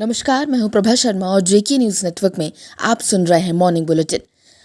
नमस्कार, मैं हूं प्रभा शर्मा और जेके न्यूज नेटवर्क में आप सुन रहे हैं मॉर्निंग बुलेटिन।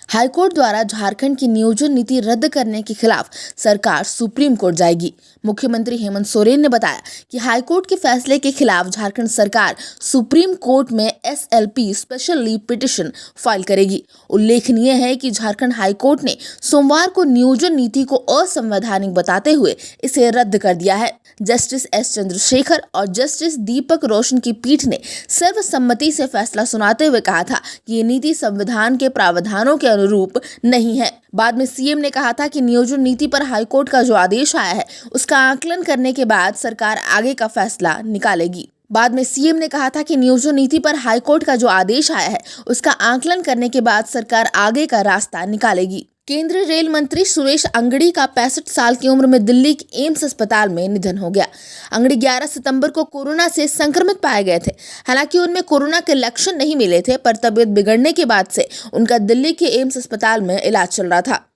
हाईकोर्ट द्वारा झारखंड की नियोजन नीति रद्द करने के खिलाफ सरकार सुप्रीम कोर्ट जाएगी। मुख्यमंत्री हेमंत सोरेन ने बताया कि हाईकोर्ट के फैसले के खिलाफ झारखंड सरकार सुप्रीम कोर्ट में SLP special leave petition file करेगी। उल्लेखनीय है कि झारखंड हाईकोर्ट ने सोमवार को नियोजन नीति को असंवैधानिक बताते हुए इसे रद्द कर दिया है। जस्टिस S चंद्रशेखर और जस्टिस दीपक रोशन की पीठ ने सर्वसम्मति से फैसला सुनाते हुए कहा था कि ये नीति संविधान के प्रावधानों के अनुरूप नहीं है। बाद में सीएम ने कहा था कि नियोजन नीति पर हाईकोर्ट का जो आदेश आया है उसका आकलन करने के बाद सरकार आगे का फैसला निकालेगी। बाद में सीएम ने कहा था कि नियोजन नीति पर हाईकोर्ट का जो आदेश आया है उसका आकलन करने के बाद सरकार आगे का रास्ता निकालेगी। केंद्रीय रेल मंत्री सुरेश अंगड़ी का 65 साल की उम्र में दिल्ली के एम्स अस्पताल में निधन हो गया। अंगड़ी 11 सितंबर को कोरोना से संक्रमित पाए गए थे। हालांकि उनमें कोरोना के लक्षण नहीं मिले थे, पर तबीयत बिगड़ने के बाद से उनका दिल्ली के एम्स अस्पताल में इलाज चल रहा था।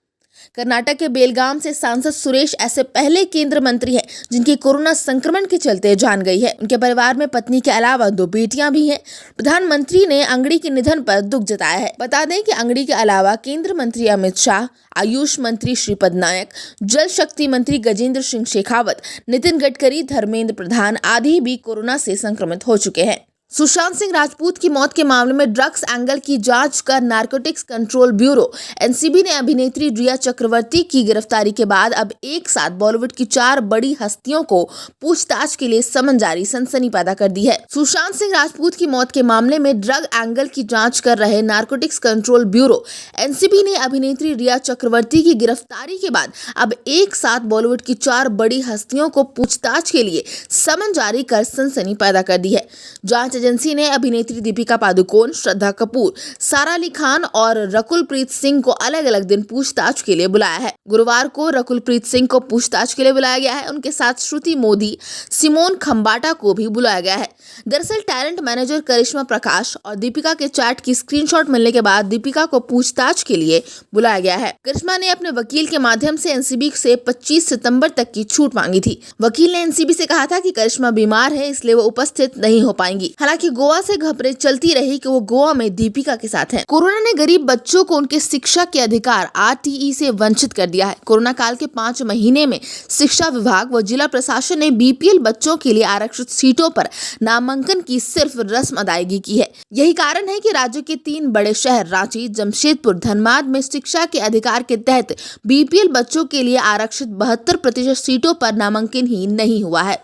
कर्नाटक के बेलगाम से सांसद सुरेश ऐसे पहले केंद्रीय मंत्री हैं जिनकी कोरोना संक्रमण के चलते जान गई है। उनके परिवार में पत्नी के अलावा 2 बेटियां भी हैं। प्रधानमंत्री ने अंगड़ी के निधन पर दुख जताया है। बता दें कि अंगड़ी के अलावा केंद्रीय मंत्री अमित शाह, आयुष मंत्री श्रीपद नायक, जल शक्ति मंत्री गजेंद्र सिंह शेखावत, नितिन गडकरी, धर्मेंद्र प्रधान आदि भी कोरोना से संक्रमित हो चुके हैं। सुशांत सिंह राजपूत की मौत के मामले में ड्रग्स एंगल की जांच कर नारकोटिक्स कंट्रोल ब्यूरो NCB ने अभिनेत्री रिया चक्रवर्ती की गिरफ्तारी के बाद अब एक साथ बॉलीवुड की 4 बड़ी हस्तियों को पूछताछ के लिए समन जारी सनसनी पैदा कर दी है। सुशांत सिंह राजपूत की मौत के मामले में ड्रग एंगल की जांच कर रहे नारकोटिक्स कंट्रोल ब्यूरो NCB ने अभिनेत्री रिया चक्रवर्ती की गिरफ्तारी के बाद अब एक साथ बॉलीवुड की 4 बड़ी हस्तियों को पूछताछ के लिए समन जारी कर सनसनी पैदा कर दी है। जांच एजेंसी ने अभिनेत्री दीपिका पादुकोण, श्रद्धा कपूर, सारा अली खान और रकुलप्रीत सिंह को अलग अलग दिन पूछताछ के लिए बुलाया है। गुरुवार को रकुलप्रीत सिंह को पूछताछ के लिए बुलाया गया है। उनके साथ श्रुति मोदी, सिमोन खंबाटा को भी बुलाया गया है। दरअसल टैलेंट मैनेजर करिश्मा प्रकाश और दीपिका के चैट की स्क्रीनशॉट मिलने के बाद दीपिका को पूछताछ के लिए बुलाया गया है। करिश्मा ने अपने वकील के माध्यम से NCB से 25 सितंबर तक की छूट मांगी थी। वकील ने NCB से कहा था कि करिश्मा बीमार है, इसलिए वो उपस्थित नहीं हो पाएंगी। हालांकि गोवा से खबरें चलती रही कि वो गोवा में दीपिका के साथ हैं। कोरोना ने गरीब बच्चों को उनके शिक्षा के अधिकार RTE से वंचित कर दिया है। कोरोना काल के 5 महीने में शिक्षा विभाग व जिला प्रशासन ने BPL बच्चों के लिए आरक्षित सीटों पर नामांकन की सिर्फ रस्म अदायगी की है। यही कारण है कि राज्य के 3 बड़े शहर रांची, जमशेदपुर, धनबाद में शिक्षा के अधिकार के तहत BPL बच्चों के लिए आरक्षित 72% सीटों पर नामांकन ही नहीं हुआ है।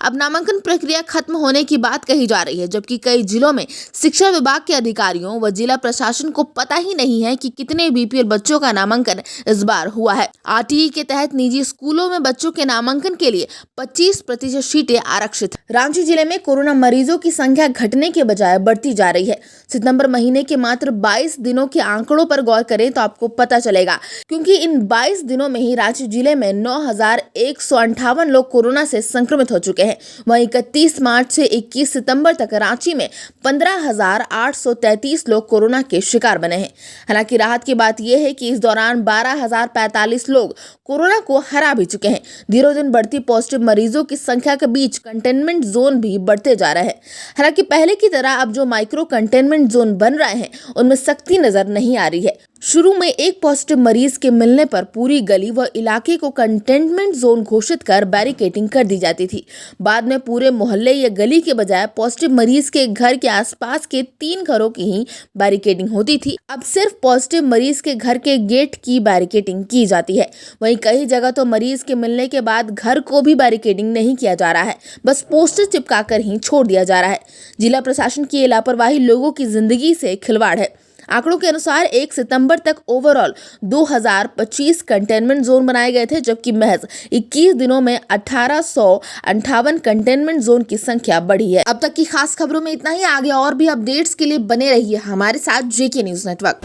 अब नामांकन प्रक्रिया खत्म होने की बात कही जा रही है, जबकि कई जिलों में शिक्षा विभाग के अधिकारियों व जिला प्रशासन को पता ही नहीं है कि कितने BPL बच्चों का नामांकन इस बार हुआ है। RTE के तहत निजी स्कूलों में बच्चों के नामांकन के लिए 25% सीटें आरक्षित। रांची जिले में कोरोना मरीजों की संख्या घटने के बजाय बढ़ती जा रही है। सितंबर महीने के मात्र 22 दिनों के आंकड़ों पर गौर करें तो आपको पता चलेगा, क्योंकि इन 22 दिनों में ही रांची जिले में 9,158 लोग कोरोना से संक्रमित हो चुके हैं। वहीं 31 मार्च से 21 सितंबर तक रांची में 15,833 लोग कोरोना के शिकार बने हैं। हालांकि राहत की बात यह है कि इस दौरान 12,045 लोग कोरोना को हरा भी चुके हैं। दिनों दिन बढ़ती पॉजिटिव मरीजों की संख्या के बीच कंटेनमेंट जोन भी बढ़ते जा रहे हैं। हालांकि पहले की तरह अब जो माइक्रो कंटेनमेंट जोन बन रहे हैं उनमें सख्ती नजर नहीं आ रही है। शुरू में एक पॉजिटिव मरीज के मिलने पर पूरी गली व इलाके को कंटेनमेंट जोन घोषित कर बैरिकेडिंग कर दी जाती थी। बाद में पूरे मोहल्ले या गली के बजाय पॉजिटिव मरीज के घर के आसपास के 3 घरों की ही बैरिकेडिंग होती थी। अब सिर्फ पॉजिटिव मरीज के घर के गेट की बैरिकेडिंग की जाती है। वहीं कई जगह तो मरीज के मिलने के बाद घर को भी बैरिकेडिंग नहीं किया जा रहा है, बस पोस्टर चिपकाकर ही छोड़ दिया जा रहा है। जिला प्रशासन की लापरवाही लोगों की जिंदगी से खिलवाड़ है। आंकड़ों के अनुसार 1 सितंबर तक ओवरऑल 2025 कंटेनमेंट जोन बनाए गए थे, जबकि महज 21 दिनों में 1858 कंटेनमेंट जोन की संख्या बढ़ी है। अब तक की खास खबरों में इतना ही। आगे और भी अपडेट्स के लिए बने रहिए हमारे साथ जेके न्यूज नेटवर्क।